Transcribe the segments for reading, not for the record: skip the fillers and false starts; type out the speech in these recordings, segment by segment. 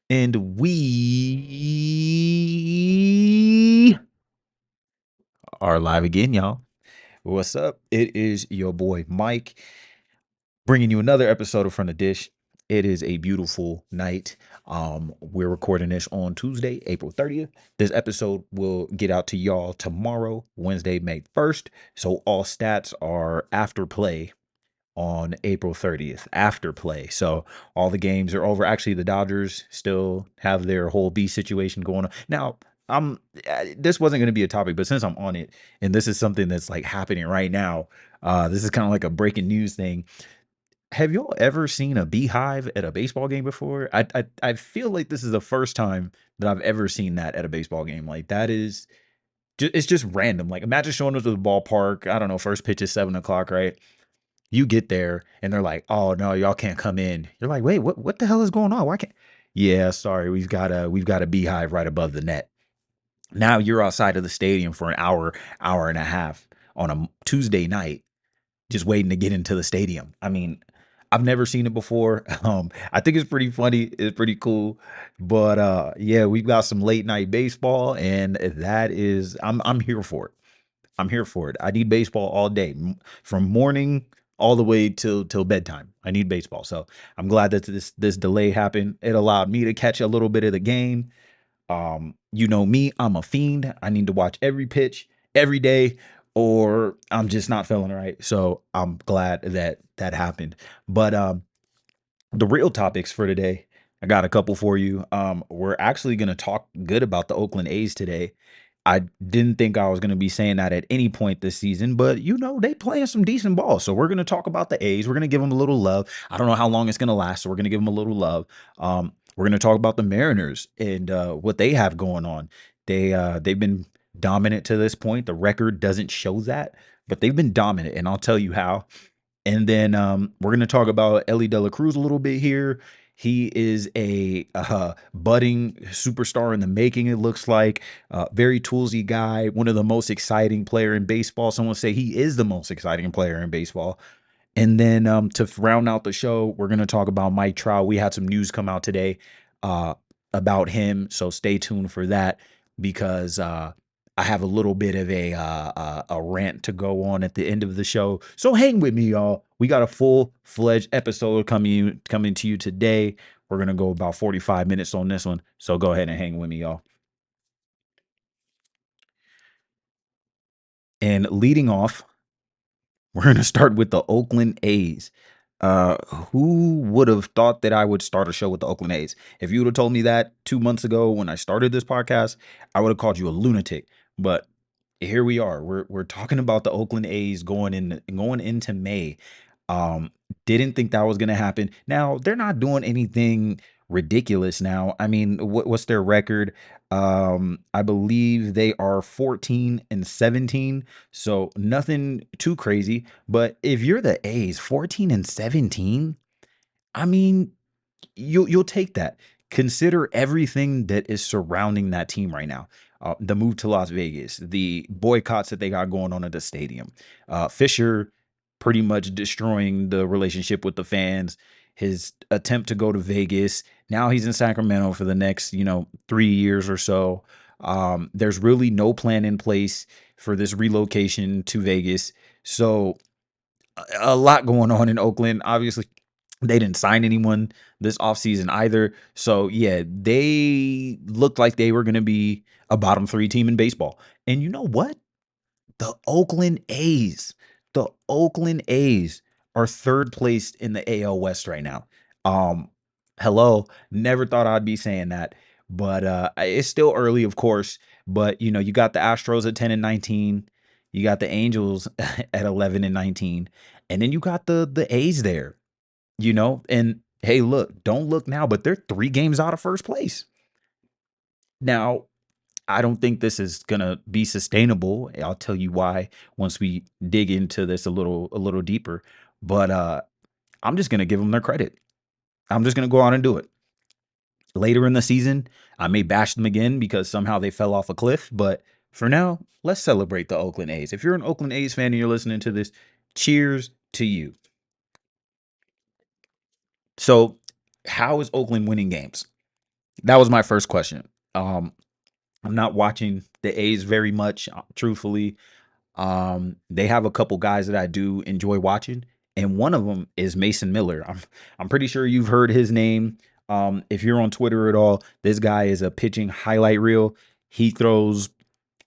And we are live again, y'all. What's up? It is your boy Mike bringing you another episode of From the Dish. It is a beautiful night. We're recording this on Tuesday, April 30th. This episode will get out to y'all tomorrow, Wednesday, May 1st. So all stats are after play on April 30th after play. So all the games are over. Actually, the Dodgers still have their whole B situation going on. Now, this wasn't going to be a topic, but since I'm on it and this is something that's like happening right now, this is kind of like a breaking news thing. Have y'all ever seen a beehive at a baseball game before? I feel like this is the first time that I've ever seen that at a baseball game. Like that is it's just random. Like imagine showing up to the ballpark. I don't know. First pitch is 7 o'clock, right? You get there and they're like, "Oh no, y'all can't come in." You're like, "Wait, what the hell is going on? Why can't?" Yeah, sorry, we've got a beehive right above the net. Now you're outside of the stadium for an hour, hour and a half on a Tuesday night, just waiting to get into the stadium. I mean, I've never seen it before. I think it's pretty funny. It's pretty cool. But yeah, we've got some late night baseball, and that is I'm here for it. I'm here for it. I need baseball all day, from morning all the way till bedtime. I need baseball. So I'm glad that this delay happened. It allowed me to catch a little bit of the game. You know me, I'm a fiend. I need to watch every pitch every day, or I'm just not feeling right. So I'm glad that that happened. But the real topics for today, I got a couple for you. We're actually going to talk good about the Oakland A's today. I didn't think I was going to be saying that at any point this season, but you know, they playing some decent ball. So we're going to talk about the A's. We're going to give them a little love. I don't know how long it's going to last, so we're going to give them a little love. We're going to talk about the Mariners and what they have going on. They've been dominant to this point. The record doesn't show that, but they've been dominant, and I'll tell you how. And then we're going to talk about Elly De La Cruz a little bit here. He is a budding superstar in the making, it looks like. Very toolsy guy, one of the most exciting player in baseball. Someone say he is the most exciting player in baseball. And then to round out the show, we're going to talk about Mike Trout. We had some news come out today uh, about him, so stay tuned for that because I have a little bit of a rant to go on at the end of the show. So hang with me, y'all. We got a full-fledged episode coming to you today. We're gonna go about 45 minutes on this one, so go ahead and hang with me, y'all. And leading off, we're going to start with the Oakland A's. Who would have thought that I would start a show with the Oakland A's? If you would have told me that 2 months ago when I started this podcast, I would have called you a lunatic. But here we are. We're talking about the Oakland A's going into May. Um, didn't think that was going to happen. Now they're not doing anything ridiculous. Now, I mean, what's their record? I believe they are 14 and 17. So nothing too crazy. But if you're the A's, 14 and 17, I mean, you'll take that. Consider everything that is surrounding that team right now. The move to Las Vegas, the boycotts that they got going on at the stadium, Fisher pretty much destroying the relationship with the fans, his attempt to go to Vegas. Now he's in Sacramento for the next, 3 years or so. There's really no plan in place for this relocation to Vegas. So a lot going on in Oakland. Obviously, they didn't sign anyone this offseason either. So, yeah, they looked like they were going to be a bottom three team in baseball. And you know what? The Oakland A's, the Oakland A's are third place in the AL West right now. Um, hello, never thought I'd be saying that, but it's still early, of course. But you got the Astros at 10 and 19, you got the Angels at 11 and 19, and then you got the A's there. And hey, look, don't look now, but they're 3 games out of first place now. I don't think this is gonna be sustainable. I'll tell you why once we dig into this a little deeper. But I'm just gonna give them their credit. I'm just gonna go out and do it. Later in the season, I may bash them again because somehow they fell off a cliff. But for now, let's celebrate the Oakland A's. If you're an Oakland A's fan and you're listening to this, cheers to you. So, how is Oakland winning games? That was my first question. I'm not watching the A's very much, truthfully. They have a couple guys that I do enjoy watching, and one of them is Mason Miller. I'm pretty sure you've heard his name. If you're on Twitter at all, this guy is a pitching highlight reel. He throws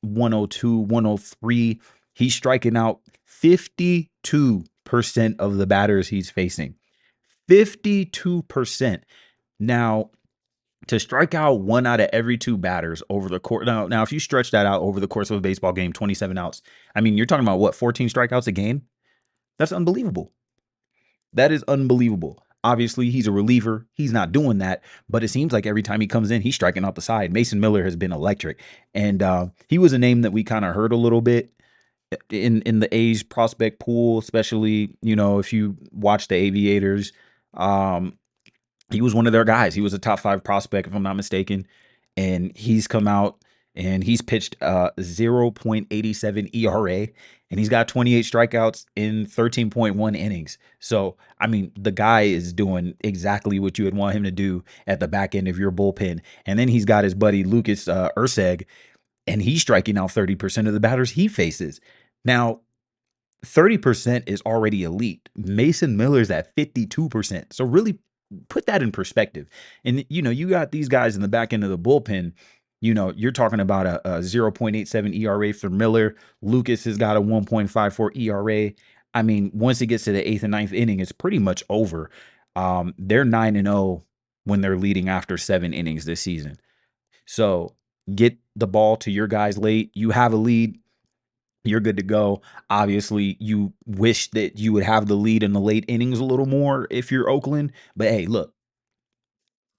102, 103. He's striking out 52% of the batters he's facing. 52%. Now, to strike out one out of every two batters over the course. Now, if you stretch that out over the course of a baseball game, 27 outs. I mean, you're talking about what, 14 strikeouts a game? That's unbelievable. That is unbelievable. Obviously, he's a reliever. He's not doing that, but it seems like every time he comes in, he's striking out the side. Mason Miller has been electric, and he was a name that we kind of heard a little bit in the A's prospect pool, especially if you watch the Aviators. Um, he was one of their guys. He was a top 5 prospect, if I'm not mistaken. And he's come out and he's pitched 0.87 ERA, and he's got 28 strikeouts in 13.1 innings. So, I mean, the guy is doing exactly what you would want him to do at the back end of your bullpen. And then he's got his buddy Lucas Urseg, and he's striking out 30% of the batters he faces. Now, 30% is already elite. Mason Miller's at 52%. So really put that in perspective. And you got these guys in the back end of the bullpen. You're talking about a 0.87 ERA for Miller. Lucas has got a 1.54 ERA. I mean, once it gets to the 8th and ninth inning, it's pretty much over. They're 9-0 when they're leading after 7 innings this season. So get the ball to your guys late. You have a lead, you're good to go. Obviously, you wish that you would have the lead in the late innings a little more if you're Oakland. But hey, look,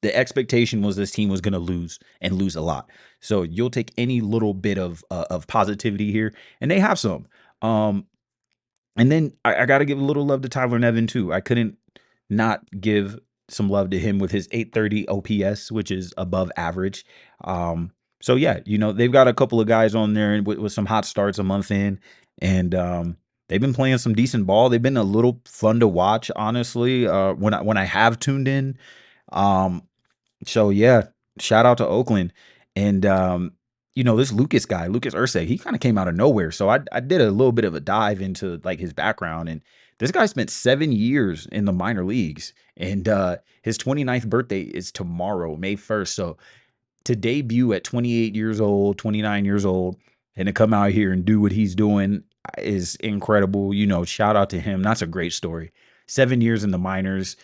the expectation was this team was going to lose and lose a lot. So you'll take any little bit of positivity here, and they have some. Um, and then I got to give a little love to Tyler Nevin too. I couldn't not give some love to him with his 830 OPS, which is above average. So yeah, they've got a couple of guys on there with some hot starts a month in, and they've been playing some decent ball. They've been a little fun to watch, honestly. When I have tuned in, um, so yeah, shout out to Oakland. And this Lucas guy, Lucas Ursay, he kind of came out of nowhere. So I did a little bit of a dive into like his background, and this guy spent 7 years in the minor leagues, and his 29th birthday is tomorrow, May 1st. So to debut at 28 years old, 29 years old, and to come out here and do what he's doing is incredible. Shout out to him. That's a great story. 7 years in the minors.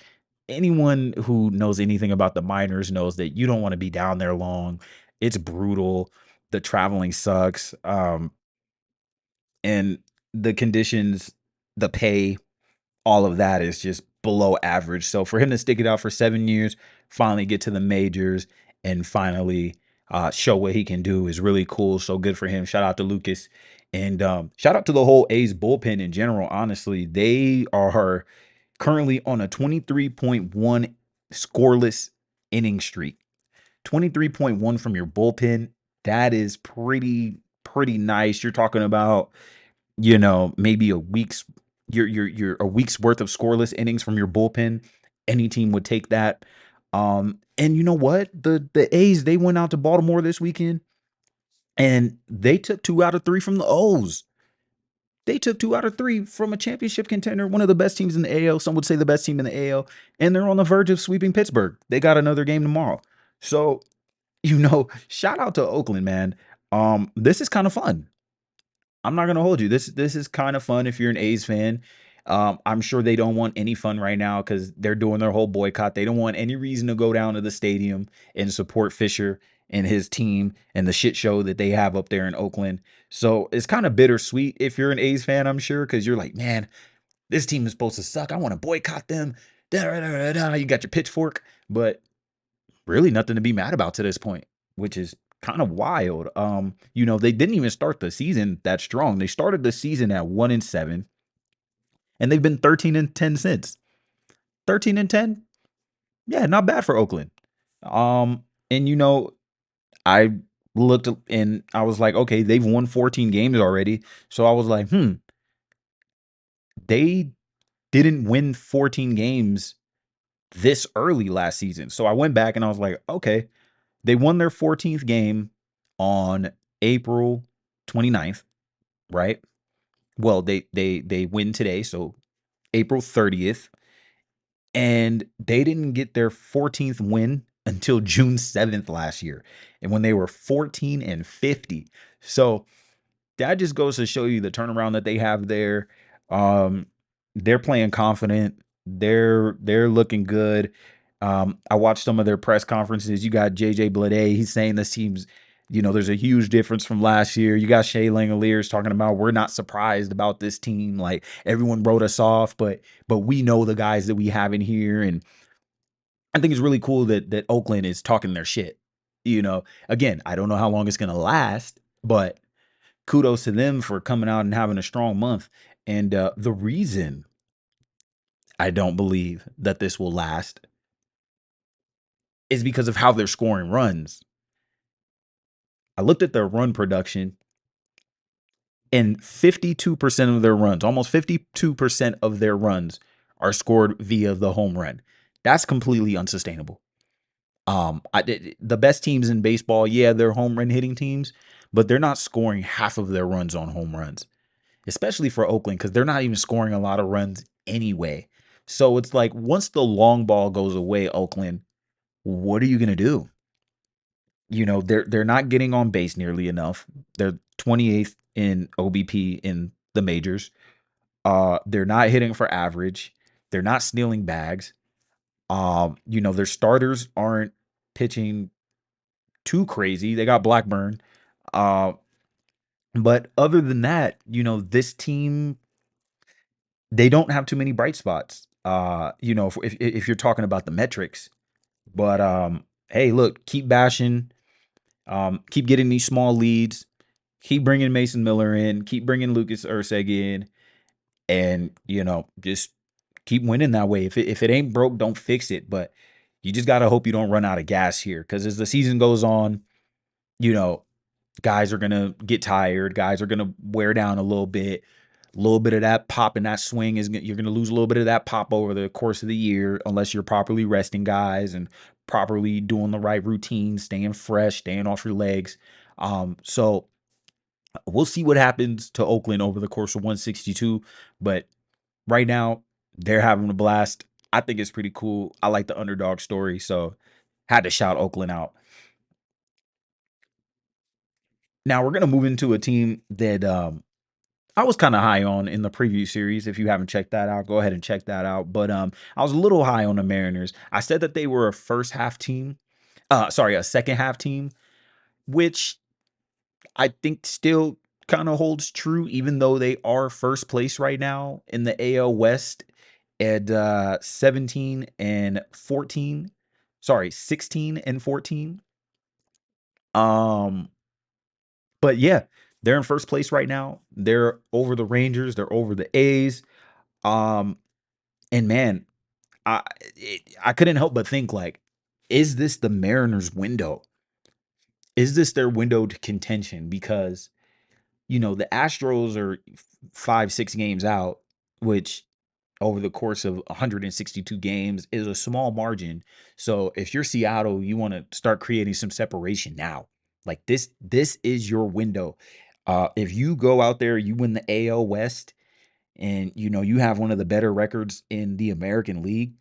Anyone who knows anything about the minors knows that you don't want to be down there long. It's brutal. The traveling sucks. And the conditions, the pay, all of that is just below average. So for him to stick it out for 7 years, finally get to the majors, and finally show what he can do is really cool. So good for him. Shout out to Lucas. And shout out to the whole A's bullpen in general. Honestly, they are currently on a 23.1 scoreless inning streak. 23.1 from your bullpen. That is pretty nice. You're talking about, maybe a week's you're a week's worth of scoreless innings from your bullpen. Any team would take that. And you know what? The A's, they went out to Baltimore this weekend and they took 2 out of 3 from the O's. They took 2 out of 3 from a championship contender, one of the best teams in the AL. Some would say the best team in the AL, and they're on the verge of sweeping Pittsburgh. They got another game tomorrow. So, shout out to Oakland, man. This is kind of fun. I'm not gonna hold you. This is kind of fun if you're an A's fan. I'm sure they don't want any fun right now because they're doing their whole boycott. They don't want any reason to go down to the stadium and support Fisher and his team and the shit show that they have up there in Oakland. So it's kind of bittersweet if you're an A's fan, I'm sure, because you're like, man, this team is supposed to suck. I want to boycott them. Da, da, da, da, da. You got your pitchfork, but really nothing to be mad about to this point, which is kind of wild. They didn't even start the season that strong. They started the season at 1-7, and they've been 13-10 since. 13-10, yeah, not bad for Oakland. And I looked and I was like, okay, they've won 14 games already. So I was like, they didn't win 14 games this early last season. So I went back and I was like, okay, They won their 14th game on April 29th, right? Well, they win today, so April 30th, and they didn't get their 14th win until June 7th last year, and when they were 14-50. So that just goes to show you the turnaround that they have there. Um, they're playing confident. They're looking good. I watched some of their press conferences. You got JJ Bleday. He's saying this team's, there's a huge difference from last year. You got Shea Langoliers talking about we're not surprised about this team. Like everyone wrote us off, but we know the guys that we have in here, and I think it's really cool that Oakland is talking their shit. Again, I don't know how long it's gonna last, but kudos to them for coming out and having a strong month. And the reason I don't believe that this will last is because of how they're scoring runs. I looked at their run production, and 52% of their runs, almost 52% of their runs are scored via the home run. That's completely unsustainable. The best teams in baseball, yeah, they're home run hitting teams, but they're not scoring half of their runs on home runs, especially for Oakland, because they're not even scoring a lot of runs anyway. So it's like once the long ball goes away, Oakland, what are you gonna do? They're not getting on base nearly enough. They're 28th in OBP in the majors. They're not hitting for average. They're not stealing bags. Their starters aren't pitching too crazy. They got Blackburn. Uh, but other than that, this team, they don't have too many bright spots. If you're talking about the metrics, but hey, look, keep bashing, keep getting these small leads, keep bringing Mason Miller in, keep bringing Lucas Urseg in, and just keep winning that way. If it ain't broke, don't fix it. But you just gotta hope you don't run out of gas here, because as the season goes on, you know guys are gonna get tired. Guys are gonna wear down a little bit. A little bit of that pop and that swing you're gonna lose a little bit of that pop over the course of the year unless you're properly resting guys and properly doing the right routine, staying fresh, staying off your legs. So we'll see what happens to Oakland over the course of 162. But right now, they're having a blast. I think it's pretty cool. I like the underdog story, so had to shout Oakland out. Now we're gonna move into a team that I was kind of high on in the preview series. If you haven't checked that out, go ahead and check that out. But I was a little high on the Mariners. I said that they were a first half team. Sorry, a second half team, which I think still kind of holds true, even though they are first place right now in the AL West at 17 and 14. Sorry, 16 and 14. Um, but yeah, they're in first place right now. They're over the Rangers. They're over the A's. Um, and man, I I couldn't help but think like, is this the Mariners' window? Is this their window to contention? Because the Astros are 5-6 games out, which over the course of 162 games is a small margin. So if you're Seattle, you want to start creating some separation now. Like this is your window. If you go out there, you win the AL West, and you have one of the better records in the American League,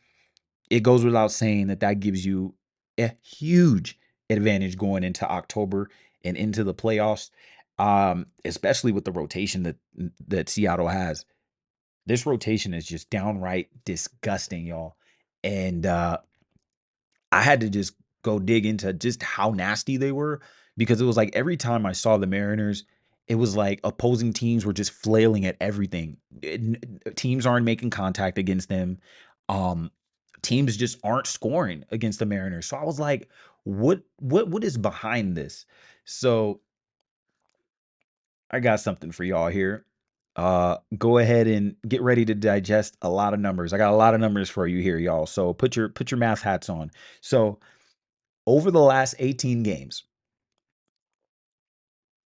it goes without saying that gives you a huge advantage going into October and into the playoffs, especially with the rotation that Seattle has. This rotation is just downright disgusting, y'all. And I had to just go dig into just how nasty they were, because it was like every time I saw the Mariners, it was like opposing teams were just flailing at everything. Teams aren't making contact against them. Um, Teams just aren't scoring against the Mariners. So I was like, what is behind this? So I got something for y'all here. Go ahead and get ready to digest a lot of numbers. I got a lot of numbers for you here, y'all. So put your math hats on. So over the last 18 games,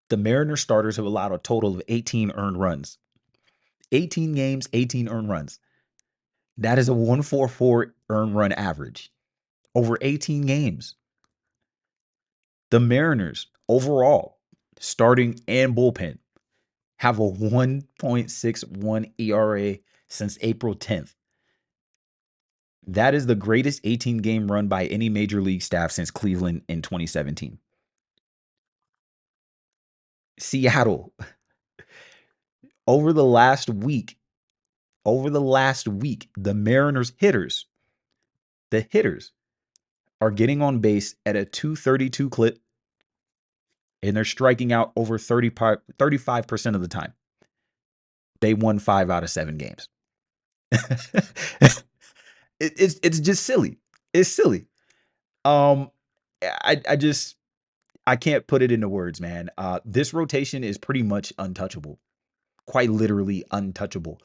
the Mariners starters have allowed a total of 18 earned runs. 18 games, 18 earned runs. That is a 144 earned run average over 18 games. The Mariners overall, starting and bullpen, have a 1.61 ERA since April 10th. That is the greatest 18 game run by any major league staff since Cleveland in 2017. Seattle, over the last week, the Mariners hitters are getting on base at a 232 clip, and they're striking out over 35% of the time. They won 5 out of 7 games. It's just silly. It's silly. Um, I just I can't put it into words, man. This rotation is pretty much untouchable, quite literally untouchable.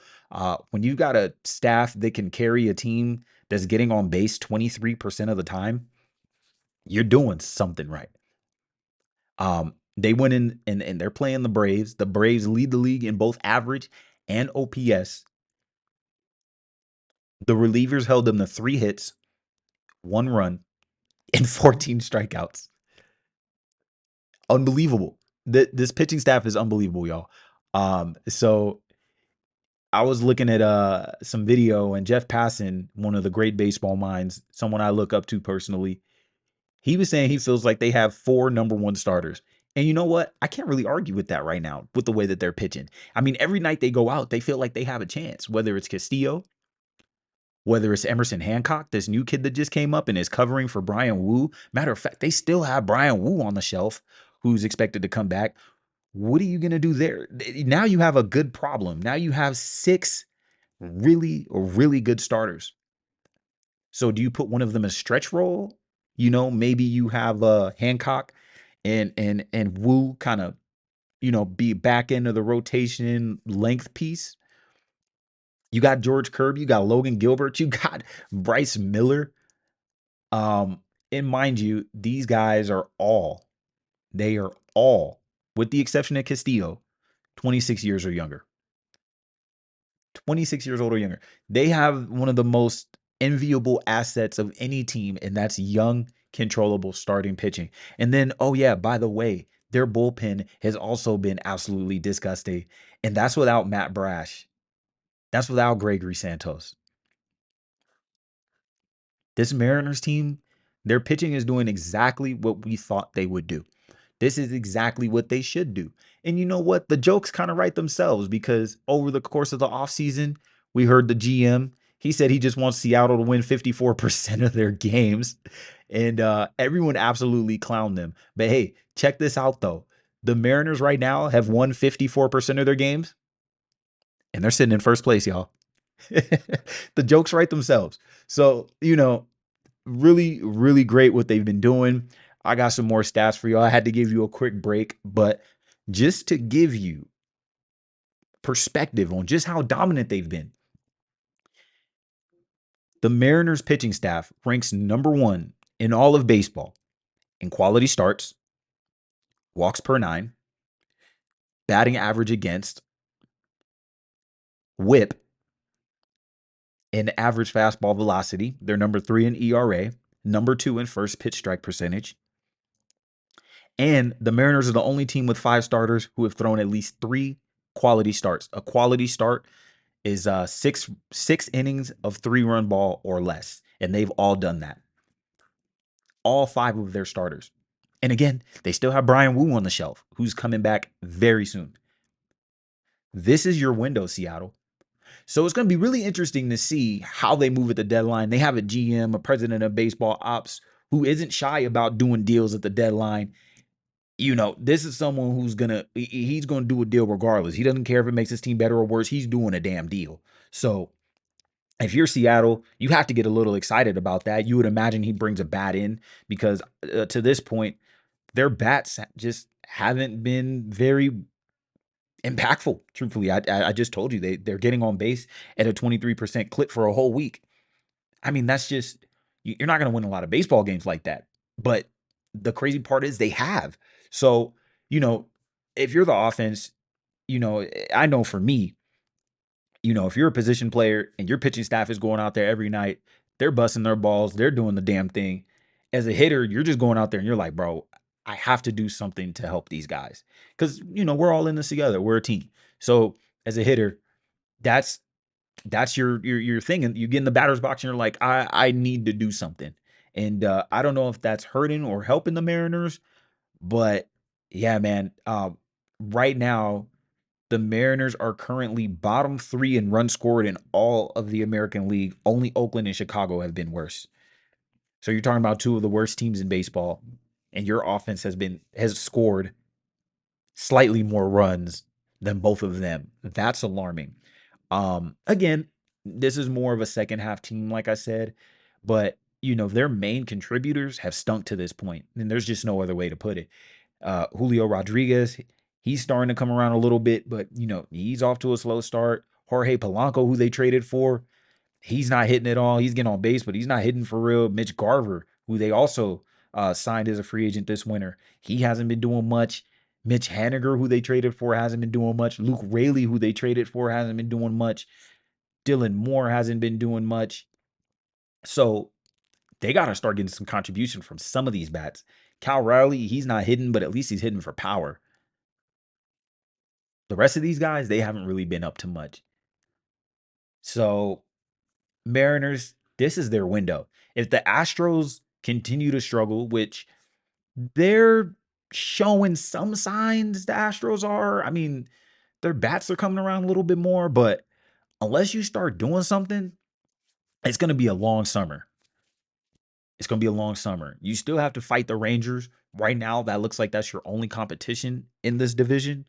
When you've got a staff that can carry a team that's getting on base 23% of the time, you're doing something right. They went in and they're playing the Braves. The Braves lead the league in both average and OPS. The relievers held them to 3 hits, 1 run, and 14 strikeouts. Unbelievable. This pitching staff is unbelievable, y'all. So I was looking at some video, and Jeff Passan, one of the great baseball minds, someone I look up to personally, he was saying he feels like they have 4 number 1 starters. And you know what? I can't really argue with that right now with the way that they're pitching. I mean, every night they go out, they feel like they have a chance, whether it's Castillo, whether it's Emerson Hancock, this new kid that just came up and is covering for Brian Wu. Matter of fact, they still have Brian Wu on the shelf, who's expected to come back. What are you going to do there? Now you have a good problem. Now you have 6 really good starters. So do you put one of them as stretch role? Maybe you have Hancock and Wu kind of, be back end of the rotation length piece. You got George Kirby, you got Logan Gilbert, you got Bryce Miller. And mind you, these guys are they are all, with the exception of Castillo, 26 years or younger. 26 years old or younger. They have one of the most enviable assets of any team, and that's young, controllable starting pitching. And then, oh yeah, by the way, their bullpen has also been absolutely disgusting. And that's without Matt Brash. That's without Gregory Santos. This Mariners team, their pitching is doing exactly what we thought they would do. This is exactly what they should do. And you know what? The jokes kind of write themselves, because over the course of the offseason, we heard the GM. He said he just wants Seattle to win 54% of their games. And everyone absolutely clowned them. But hey, check this out, though. The Mariners right now have won 54% of their games, and they're sitting in first place, y'all. The jokes write themselves. So, really great what they've been doing. I got some more stats for you. I had to give you a quick break, but just to give you perspective on just how dominant they've been, the Mariners pitching staff ranks number 1 in all of baseball in quality starts, walks per 9, batting average against, whip, and average fastball velocity. They're number 3 in ERA, number 2 in first pitch strike percentage. And the Mariners are the only team with 5 starters who have thrown at least 3 quality starts. A quality start is six innings of 3-run ball or less, and they've all done that. All 5 of their starters. And again, they still have Brian Wu on the shelf, who's coming back very soon. This is your window, Seattle. So it's going to be really interesting to see how they move at the deadline. They have a GM, a president of baseball ops, who isn't shy about doing deals at the deadline. This is someone who's he's gonna do a deal regardless. He doesn't care if it makes his team better or worse. He's doing a damn deal. So if you're Seattle, you have to get a little excited about that. You would imagine he brings a bat in, because to this point, their bats just haven't been very impactful. Truthfully, I just told you they're getting on base at a 23% clip for a whole week. I mean, that's just, you're not going to win a lot of baseball games like that. But the crazy part is they have. So, if you're the offense, I know for me, if you're a position player and your pitching staff is going out there every night, they're busting their balls, they're doing the damn thing. As a hitter, you're just going out there and you're like, bro, I have to do something to help these guys because we're all in this together. We're a team. So as a hitter, that's your thing, and you get in the batter's box and you're like, I need to do something, and I don't know if that's hurting or helping the Mariners, but yeah, man. Right now the Mariners are currently bottom three in runs scored in all of the American League. Only Oakland and Chicago have been worse. So you're talking about two of the worst teams in baseball, and your offense has scored slightly more runs than both of them. That's alarming. Again, this is more of a second half team, like I said, but their main contributors have stunk to this point, and there's just no other way to put it. Julio Rodriguez, he's starting to come around a little bit, but he's off to a slow start. Jorge Polanco, who they traded for, he's not hitting at all. He's getting on base, but he's not hitting for real. Mitch Garver, who they also signed as a free agent this winter, he hasn't been doing much. Mitch Haniger, who they traded for, hasn't been doing much. Luke Raley, who they traded for, hasn't been doing much. Dylan Moore hasn't been doing much. So they got to start getting some contribution from some of these bats. Cal Riley, he's not hitting, but at least he's hitting for power. The rest of these guys, they haven't really been up to much. So Mariners, this is their window. If the Astros continue to struggle, which they're showing some signs, the Astros are. I mean, their bats are coming around a little bit more, but unless you start doing something, it's going to be a long summer. It's going to be a long summer. You still have to fight the Rangers. Right now, that looks like that's your only competition in this division.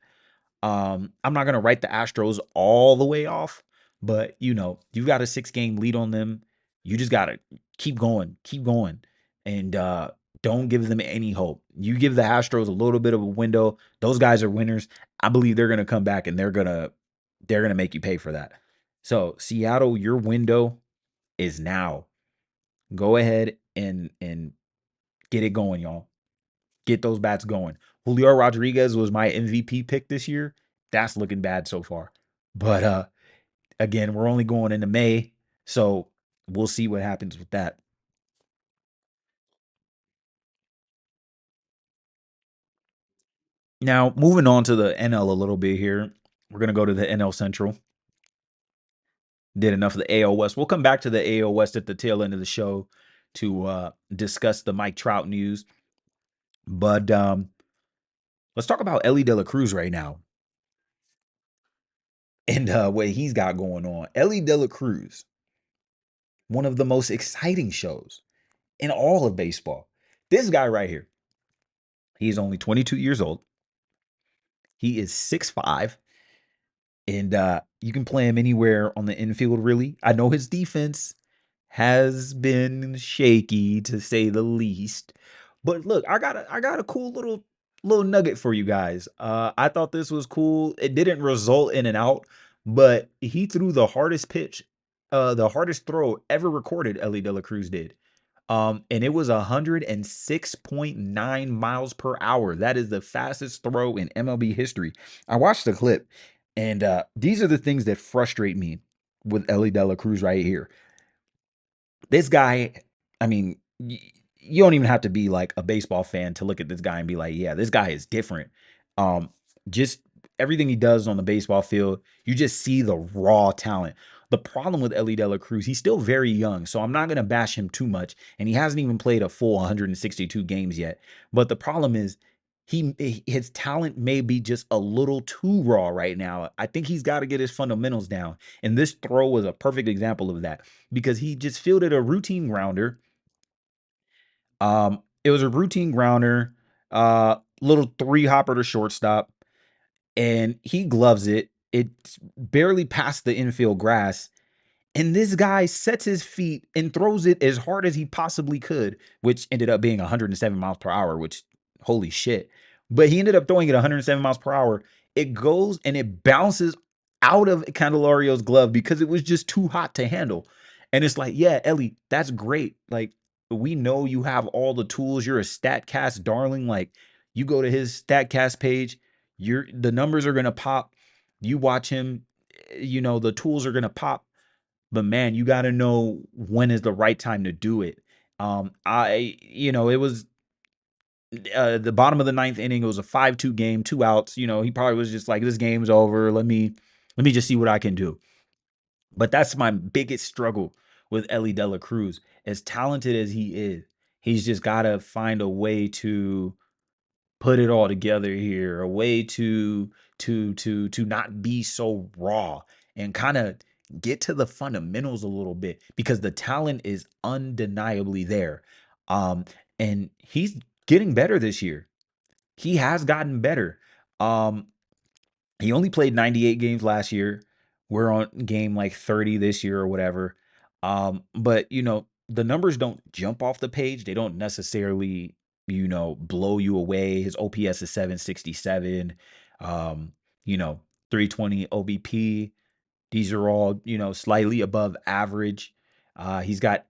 I'm not gonna write the Astros all the way off, but you've got a 6-game lead on them. You just gotta keep going, and don't give them any hope. You give the Astros a little bit of a window. Those guys are winners. I believe they're gonna come back and they're gonna make you pay for that. So Seattle, your window is now. Go ahead and get it going, y'all. Get those bats going. Julio Rodriguez was my MVP pick this year. That's looking bad so far. But again, we're only going into May, so we'll see what happens with that. Now, moving on to the NL a little bit here. We're going to go to the NL Central. Did enough of the AL West. We'll come back to the AL West at the tail end of the show to discuss the Mike Trout news. But let's talk about Elly De La Cruz right now and what he's got going on. Elly De La Cruz, one of the most exciting shows in all of baseball. This guy right here, he's only 22 years old. He is 6'5", and you can play him anywhere on the infield, really. I know his defense has been shaky, to say the least. But look, I got a cool little nugget for you guys. I thought this was cool. It didn't result in an out, but he threw the hardest pitch, the hardest throw ever recorded, Elly De La Cruz did. And it was 106.9 miles per hour. That is the fastest throw in MLB history. I watched the clip, and these are the things that frustrate me with Elly De La Cruz right here. This guy, I mean, you don't even have to be like a baseball fan to look at this guy and be like, yeah, this guy is different. Um, just everything he does on the baseball field, you just see the raw talent. The problem with Elly De La Cruz, he's still very young, so I'm not going to bash him too much, and he hasn't even played a full 162 games yet. But the problem is his talent may be just a little too raw right now. I think he's got to get his fundamentals down. And this throw was a perfect example of that because he just fielded a routine grounder. It was a routine grounder, little three hopper to shortstop, and he gloves it. It barely passed the infield grass, and this guy sets his feet and throws it as hard as he possibly could, which ended up being 107 miles per hour, which holy shit. But he ended up throwing it 107 miles per hour. It goes and it bounces out of Candelario's glove because it was just too hot to handle. And it's like, yeah, Elly, that's great. Like, we know you have all the tools. You're a StatCast darling. Like, you go to his StatCast page, the numbers are gonna pop. You watch him, the tools are gonna pop, but man, you got to know when is the right time to do it. It was The bottom of the ninth inning, it was a 5-2 game, 2 outs. He probably was just like, "This game's over. Let me just see what I can do." But that's my biggest struggle with Elly De La Cruz. As talented as he is, he's just gotta find a way to put it all together here, a way to not be so raw and kind of get to the fundamentals a little bit because the talent is undeniably there. Um, and he's getting better this year. He has gotten better. Um, he only played 98 games last year. We're on game like 30 this year or whatever. But the numbers don't jump off the page. They don't necessarily, blow you away. His OPS is 767. Um, you know, 320 OBP. These are all, slightly above average. He's got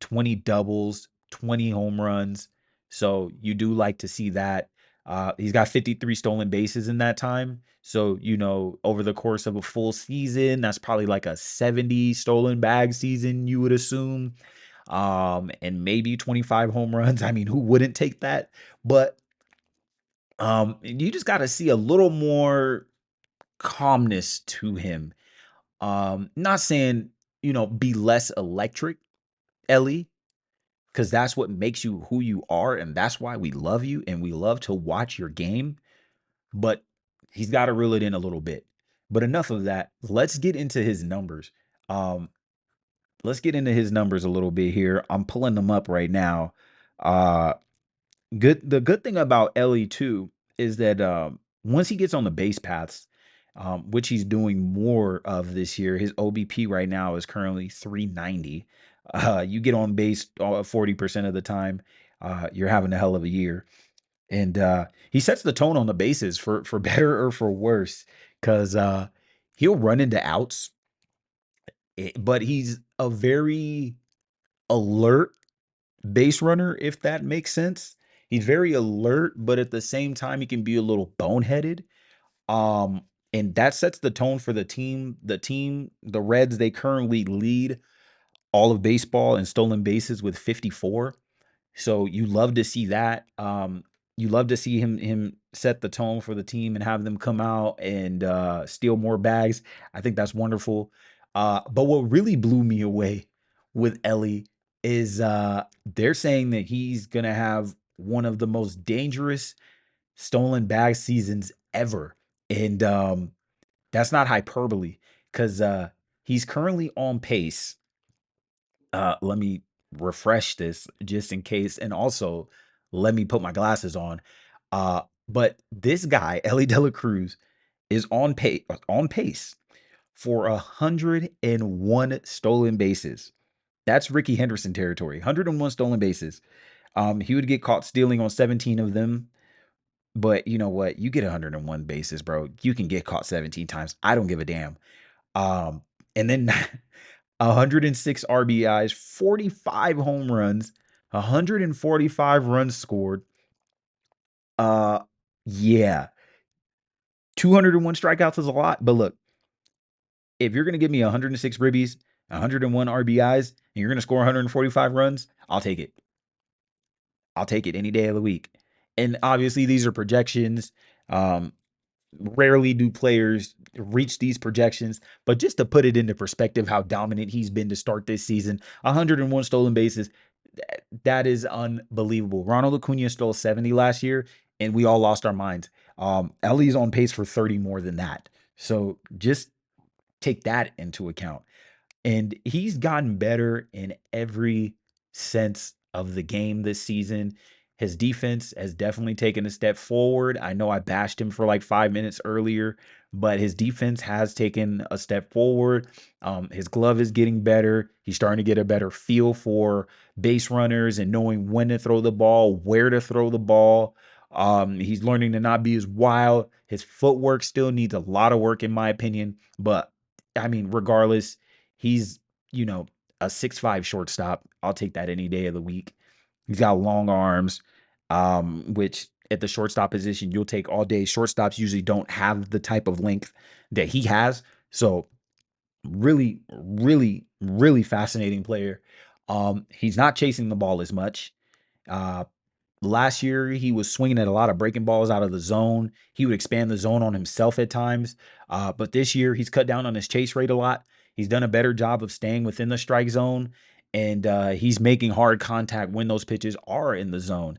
20 doubles, 20 home runs. So you do like to see that. He's got 53 stolen bases in that time. So, over the course of a full season, that's probably like a 70 stolen bag season, you would assume. And maybe 25 home runs. I mean, who wouldn't take that? But you just got to see a little more calmness to him. Not saying, be less electric, Ellie, because that's what makes you who you are, and that's why we love you and we love to watch your game. But he's got to reel it in a little bit. But enough of that. Let's get into his numbers. Um, let's get into his numbers a little bit here. I'm pulling them up right now. Uh, the good thing about Ellie too is that once he gets on the base paths, which he's doing more of this year, his OBP right now is currently 390. You get on base 40% of the time, you're having a hell of a year. And he sets the tone on the bases for better or for worse, because he'll run into outs, but he's a very alert base runner, if that makes sense. He's very alert, but at the same time, he can be a little boneheaded. Um, and that sets the tone for the team. The Reds, they currently lead all of baseball in stolen bases with 54. So you love to see that. You love to see him set the tone for the team and have them come out and steal more bags. I think that's wonderful. But what really blew me away with Ellie is they're saying that he's gonna have one of the most dangerous stolen bag seasons ever. And that's not hyperbole, because he's currently on pace. Let me refresh this just in case, and also let me put my glasses on. But this guy, Ellie De La Cruz, is on pace for 101 stolen bases. That's Ricky Henderson territory. 101 stolen bases. He would get caught stealing on 17 of them. But you know what? You get 101 bases, bro. You can get caught 17 times. I don't give a damn. And then 106 RBIs, 45 home runs, 145 runs scored. Uh, yeah, 201 strikeouts is a lot. But look, if you're gonna give me 106 ribbies, 101 RBIs, and you're gonna score 145 runs, I'll take it. I'll take it any day of the week. And obviously, these are projections. Um, Rarely do players reach these projections, but just to put it into perspective, how dominant he's been to start this season, 101 stolen bases, that is unbelievable. Ronald Acuna stole 70 last year, and we all lost our minds. Ellie's on pace for 30 more than that. So just take that into account. And he's gotten better in every sense of the game this season. His defense has definitely taken a step forward. I know I bashed him for like 5 minutes earlier, but his defense has taken a step forward. His glove is getting better. He's starting to get a better feel for base runners and knowing when to throw the ball, where to throw the ball. He's learning to not be as wild. His footwork still needs a lot of work, in my opinion. But I mean, regardless, he's, you know, a 6'5" shortstop. I'll take that any day of the week. He's got long arms, which at the shortstop position, you'll take all day. Shortstops usually don't have the type of length that he has. So really, really, really fascinating player. He's not chasing the ball as much. Uh, Last year, he was swinging at a lot of breaking balls out of the zone. He would expand the zone on himself at times. But this year, he's cut down on his chase rate a lot. He's done a better job of staying within the strike zone, and he's making hard contact when those pitches are in the zone.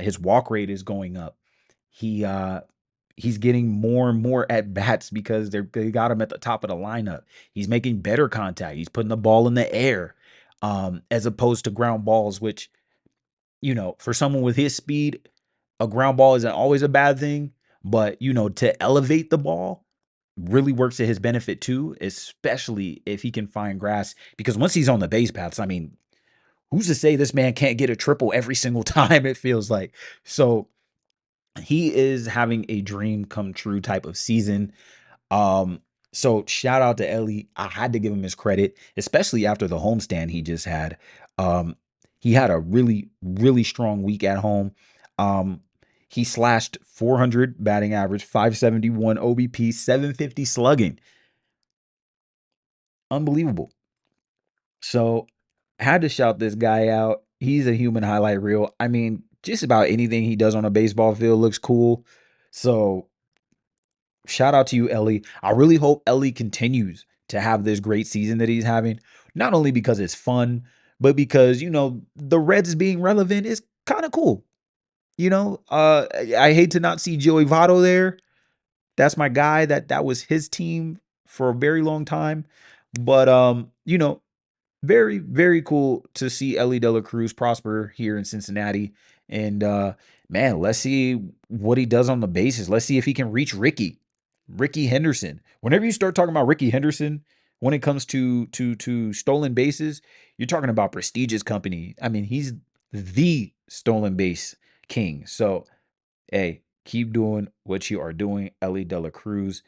His walk rate is going up. He he's getting more and more at bats because they got him at the top of the lineup. He's making better contact. He's putting the ball in the air, as opposed to ground balls, which, for someone with his speed, a ground ball isn't always a bad thing, but to elevate the ball really works to his benefit too, especially if he can find grass. Because once he's on the base paths, I mean, who's to say this man can't get a triple every single time? It feels like. So he is having a dream come true type of season. Um, so shout out to Elly. I had to give him his credit, especially after the homestand he just had. Um, he had a really, really strong week at home. Um, he slashed 400 batting average, 571 OBP, 750 slugging. Unbelievable. So had to shout this guy out. He's a human highlight reel. I mean, just about anything he does on a baseball field looks cool. So shout out to you, Elly. I really hope Elly continues to have this great season that he's having, not only because it's fun, but because, the Reds being relevant is kind of cool. I hate to not see Joey Votto there. That's my guy. That was his team for a very long time. But very, very cool to see Elly De La Cruz prosper here in Cincinnati. And man, let's see what he does on the bases. Let's see if he can reach Ricky Henderson. Whenever you start talking about Ricky Henderson, when it comes to stolen bases, you're talking about prestigious company. I mean, he's the stolen base king. So, hey, keep doing what you are doing, Elly De La Cruz.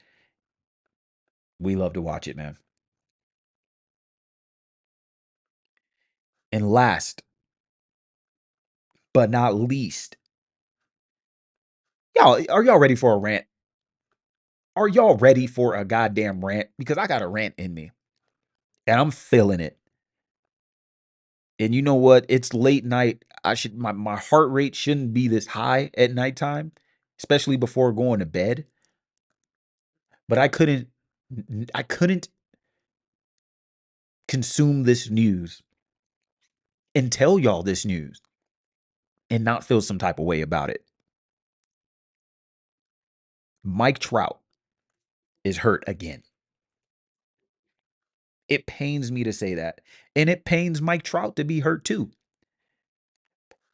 We love to watch it, man. And last but not least, are y'all ready for a rant? Are y'all ready for a goddamn rant? Because I got a rant in me and I'm feeling it. And you know what? It's late night. My heart rate shouldn't be this high at nighttime, especially before going to bed. But I couldn't consume this news and tell y'all this news and not feel some type of way about it. Mike Trout is hurt again. It pains me to say that. And it pains Mike Trout to be hurt too.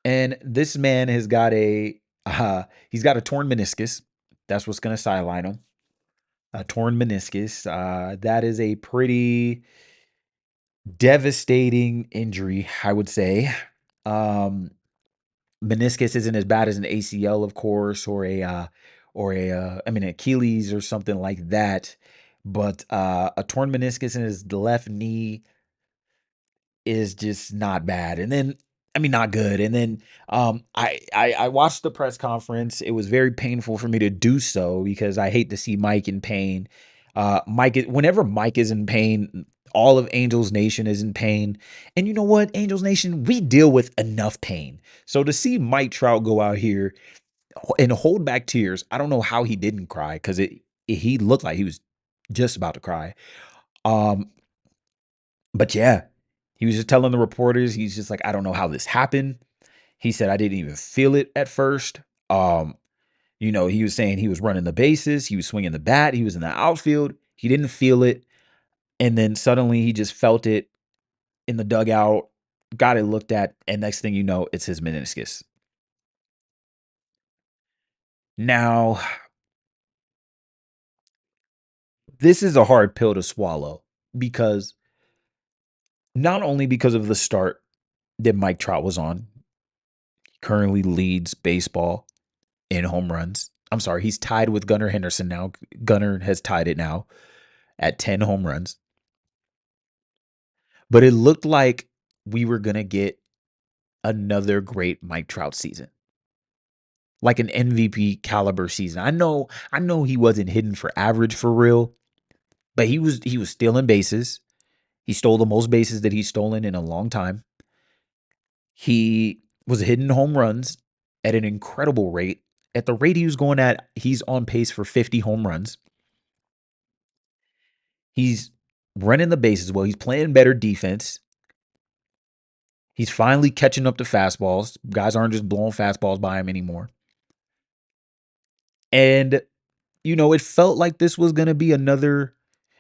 And this man has got he's got a torn meniscus. That's what's going to sideline him. A torn meniscus. That is a pretty devastating injury, I would say. Um, Meniscus isn't as bad as an ACL, of course, I mean, Achilles or something like that. But a torn meniscus in his left knee is just not bad. And then, I mean, not good. And then I watched the press conference. It was very painful for me to do so because I hate to see Mike in pain. Whenever Mike is in pain, all of Angels Nation is in pain. And you know what, Angels Nation, we deal with enough pain. So to see Mike Trout go out here and hold back tears, I don't know how he didn't cry because he looked like he was just about to cry. Um, but yeah, he was just telling the reporters, he's just like, I don't know how this happened. He said, I didn't even feel it at first. He was saying he was running the bases, he was swinging the bat, he was in the outfield, he didn't feel it. And then suddenly he just felt it in the dugout, got it looked at, and next thing you know, it's his meniscus. Now, this is a hard pill to swallow because not only because of the start that Mike Trout was on, he currently leads baseball in home runs. I'm sorry, he's tied with Gunnar Henderson now. Gunnar has tied it now at 10 home runs. But it looked like we were going to get another great Mike Trout season. Like an MVP caliber season. I know he wasn't hitting for average for real, but he was stealing bases. He stole the most bases that he's stolen in a long time. He was hitting home runs. at an incredible rate. At the rate he was going at, he's on pace for 50 home runs. He's running the bases well. He's playing better defense. He's finally catching up to fastballs. Guys aren't just blowing fastballs by him anymore. And, it felt like this was going to be another,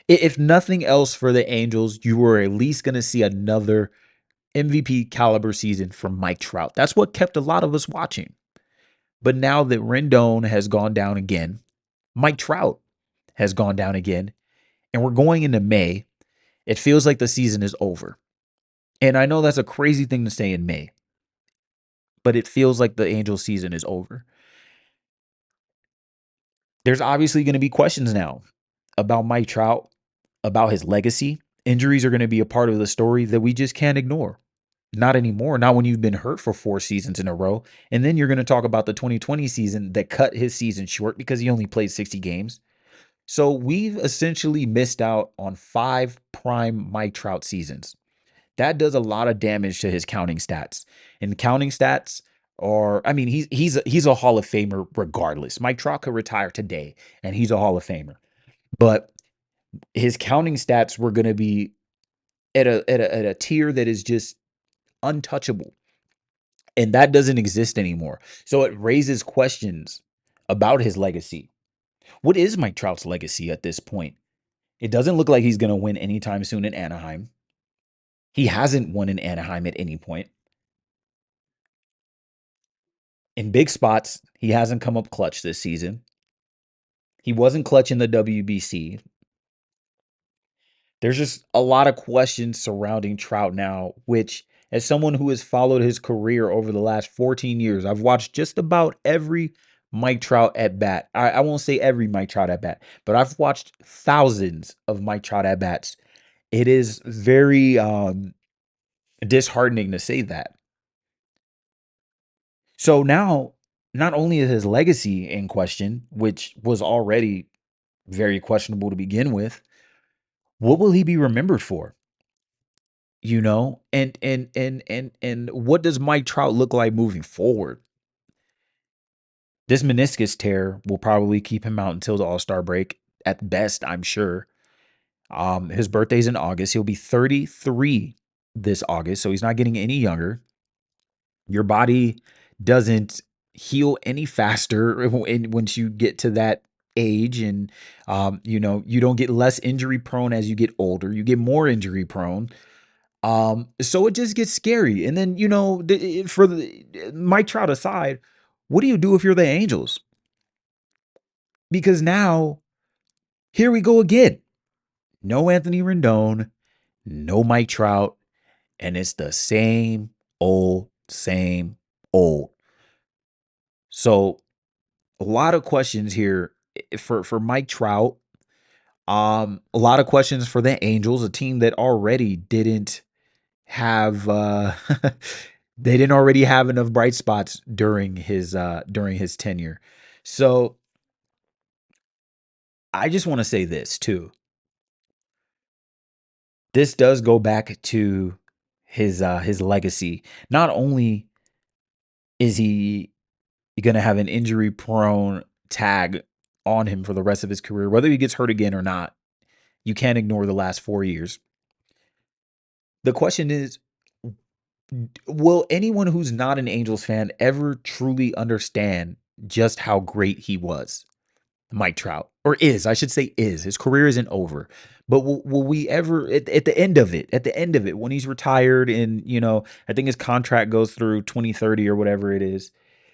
if nothing else for the Angels, you were at least going to see another MVP caliber season from Mike Trout. That's what kept a lot of us watching. But now that Rendon has gone down again, Mike Trout has gone down again, and we're going into May, it feels like the season is over. And I know that's a crazy thing to say in May, but it feels like the Angels season is over. There's obviously going to be questions now about Mike Trout, about his legacy. Injuries are going to be a part of the story that we just can't ignore. Not anymore. Not when you've been hurt for 4 seasons in a row. And then you're going to talk about the 2020 season that cut his season short because he only played 60 games. So we've essentially missed out on 5 prime Mike Trout seasons. That does a lot of damage to his counting stats. And counting stats are, I mean, he's a Hall of Famer regardless. Mike Trout could retire today and he's a Hall of Famer. But his counting stats were going to be at a tier that is just untouchable. And that doesn't exist anymore. So it raises questions about his legacy. What is Mike Trout's legacy at this point? It doesn't look like he's going to win anytime soon in Anaheim. He hasn't won in Anaheim at any point. In big spots, he hasn't come up clutch this season. He wasn't clutch in the WBC. There's just a lot of questions surrounding Trout now, which, as someone who has followed his career over the last 14 years, I've watched just about every Mike Trout at bat. I won't say every Mike Trout at bat, but I've watched thousands of Mike Trout at bats. It is very disheartening to say that. So now, not only is his legacy in question, which was already very questionable to begin with, what will he be remembered for? And what does Mike Trout look like moving forward? This meniscus tear will probably keep him out until the All-Star break at best, I'm sure. His birthday's in August. He'll be 33 this August, so he's not getting any younger. Your body doesn't heal any faster once you get to that age, and you don't get less injury prone as you get older. You get more injury prone. So it just gets scary. And then, for the Mike Trout aside, what do you do if you're the Angels? Because now, here we go again. No Anthony Rendon, no Mike Trout, and it's the same old, same old. So a lot of questions here for Mike Trout. A lot of questions for the Angels, a team that already didn't have they didn't already have enough bright spots during his tenure. So I just want to say this too. This does go back to his legacy. Not only is he going to have an injury prone tag on him for the rest of his career, whether he gets hurt again or not, you can't ignore the last 4 years. The question is, will anyone who's not an Angels fan ever truly understand just how great he was? Mike Trout, or is, I should say is. His career isn't over. But will we ever, at the end of it, when he's retired and, I think his contract goes through 2030 or whatever it is.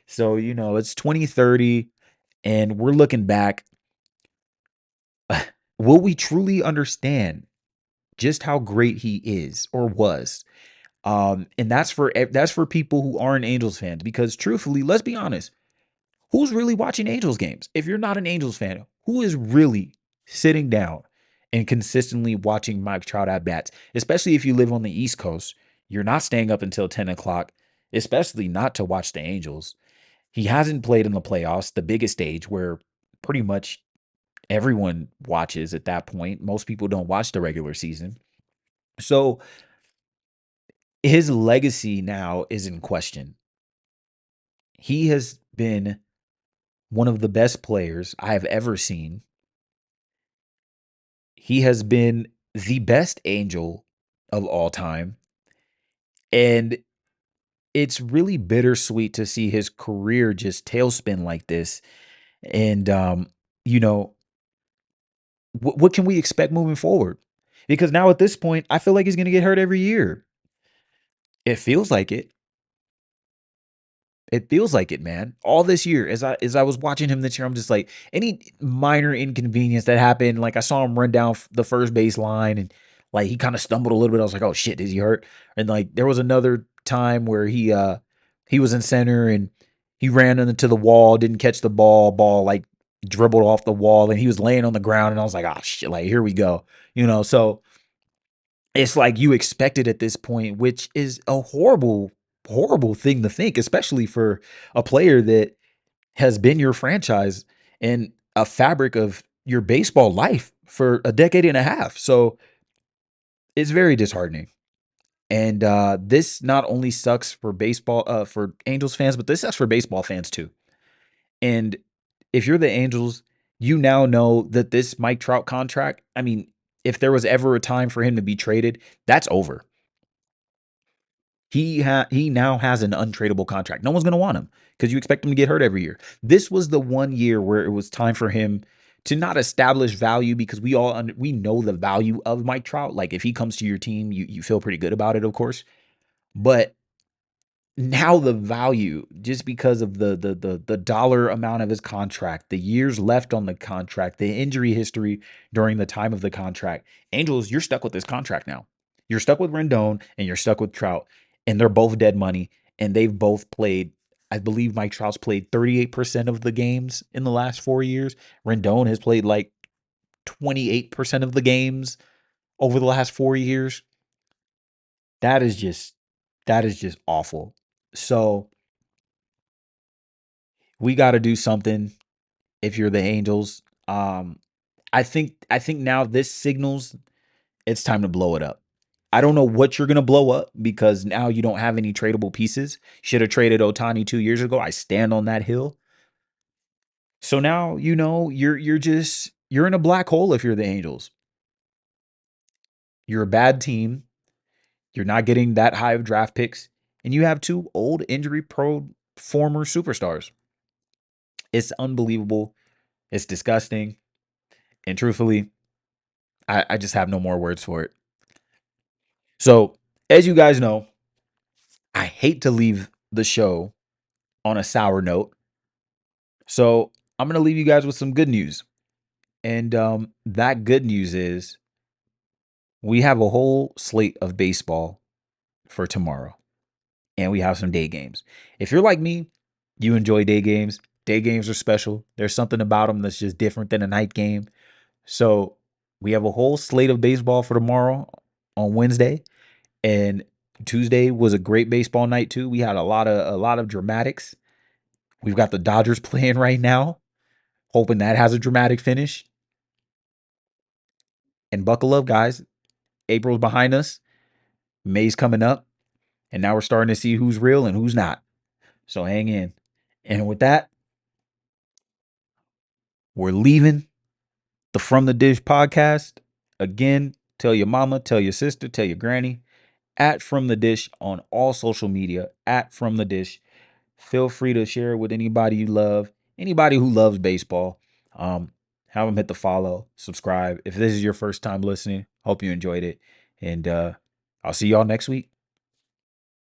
So, it's 2030 and we're looking back. Will we truly understand just how great he is or was? And that's for people who aren't Angels fans, because truthfully, let's be honest, who's really watching Angels games? If you're not an Angels fan, who is really sitting down and consistently watching Mike Trout at bats? Especially if you live on the East Coast, you're not staying up until 10 o'clock, especially not to watch the Angels. He hasn't played in the playoffs, the biggest stage where pretty much everyone watches at that point. Most people don't watch the regular season. So his legacy now is in question. He has been one of the best players I have ever seen. He has been the best Angel of all time. And it's really bittersweet to see his career just tailspin like this. And, you know, what can we expect moving forward? Because now at this point, I feel like he's going to get hurt every year. It feels like it. It feels like it, man. All this year, as I was watching him this year, I'm just like any minor inconvenience that happened. Like I saw him run down the first base line, and like he kind of stumbled a little bit. I was like, oh shit, is he hurt? And like there was another time where he was in center and he ran into the wall, didn't catch the ball like dribbled off the wall, and he was laying on the ground, and I was like, oh shit, like here we go, So it's like you expect it at this point, which is a horrible, horrible thing to think, especially for a player that has been your franchise and a fabric of your baseball life for a decade and a half. So it's very disheartening. And this not only sucks for baseball, for Angels fans, but this sucks for baseball fans too. And if you're the Angels, you now know that this Mike Trout contract, I mean, if there was ever a time for him to be traded, that's over. He now has an untradeable contract. No one's going to want him because you expect him to get hurt every year. This was the one year where it was time for him to not establish value because we know the value of Mike Trout. Like if he comes to your team, you feel pretty good about it, of course. But now the value, just because of the dollar amount of his contract, the years left on the contract, the injury history during the time of the contract. Angels, you're stuck with this contract now. You're stuck with Rendon and you're stuck with Trout, and they're both dead money, and they've both played. I believe Mike Trout's played 38% of the games in the last 4 years. Rendon has played like 28% of the games over the last 4 years. That is just that is just awful. So we got to do something if you're the Angels. I think now this signals it's time to blow it up. I don't know what you're gonna blow up because now you don't have any tradable pieces. Should have traded Otani 2 years ago. I stand on that hill. So now you're in a black hole if you're the Angels. You're a bad team. You're not getting that high of draft picks, and you have two old injury prone former superstars. It's unbelievable. It's disgusting. And truthfully, I just have no more words for it. So, as you guys know, I hate to leave the show on a sour note. So, I'm going to leave you guys with some good news. And that good news is we have a whole slate of baseball for tomorrow, and we have some day games. If you're like me, you enjoy day games. Day games are special. There's something about them that's just different than a night game. So, we have a whole slate of baseball for tomorrow on Wednesday. And Tuesday was a great baseball night too. We had a lot of dramatics. We've got the Dodgers playing right now, hoping that has a dramatic finish. And buckle up, guys. April's behind us. May's coming up. And now we're starting to see who's real and who's not. So hang in. And with that, we're leaving the From the Dish podcast. Again, tell your mama, tell your sister, tell your granny. At From the Dish on all social media. At From the Dish. Feel free to share it with anybody you love, anybody who loves baseball. Have them hit the follow, subscribe. If this is your first time listening, hope you enjoyed it. And I'll see y'all next week.